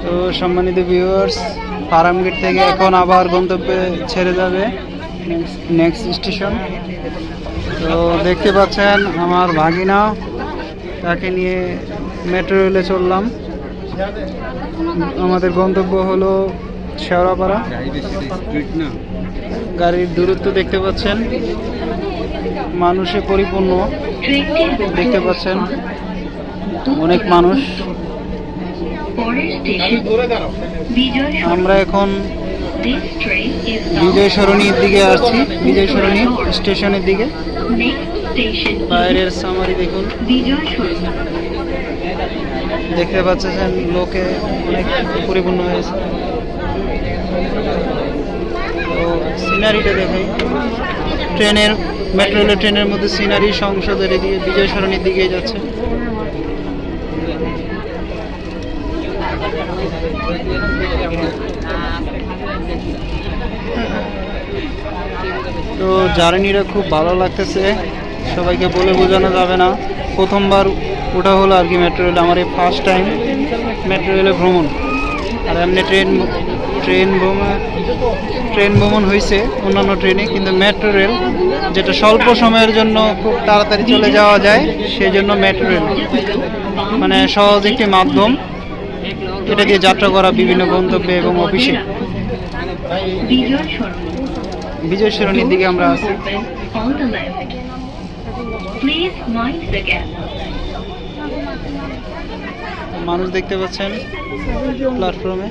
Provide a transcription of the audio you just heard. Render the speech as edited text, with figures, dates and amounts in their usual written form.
তো সম্মানিত ভিউয়ার্স, ফার্মগেট থেকে এখন আবার গন্তব্যে ছেড়ে যাবে নেক্সট স্টেশন। তো দেখতে পাচ্ছেন আমার ভাগিনা, তাকে নিয়ে মেট্রো রেলে চললাম। আমাদের গন্তব্য হলো শেওড়াপাড়া। গাড়ির দূরত্ব দেখতে পাচ্ছেন, মানুষে পরিপূর্ণ দেখতে পাচ্ছেন, অনেক মানুষ। আমরা এখন বিজয় সরণির দিকে আসছি, বিজয় সরণি স্টেশনের দিকে। বাইরের সামারি দেখুন, দেখতে পাচ্ছেন লোকে অনেক পরিপূর্ণ হয়েছে। তো সিনারিটা দেখাই, ট্রেনের মেট্রো রেলের ট্রেনের মধ্যে সিনারি সংসদের এদিকে বিজয় সরণির দিকে যাচ্ছে। তো জার্নিটা খুব ভালো লাগতেছে, সবাইকে বলে বোঝানো যাবে না। প্রথমবার ওঠা হলো আর কি মেট্রো রেলে, আমার এই ফার্স্ট টাইম মেট্রো রেলে ভ্রমণ। আর এমনি ট্রেন ভ্রমণ হয়েছে অন্যান্য ট্রেনে, কিন্তু মেট্রো রেল যেটা স্বল্প সময়ের জন্য খুব তাড়াতাড়ি চলে যাওয়া যায়, সেই জন্য মেট্রো রেল মানে সহজ একটি মাধ্যম, এটা দিয়ে যাত্রা করা বিভিন্ন গন্তব্যে এবং অফিসে। বিজয় সরণির দিকে আমরা আছি। মানুষ দেখতে পাচ্ছেন প্ল্যাটফর্মে।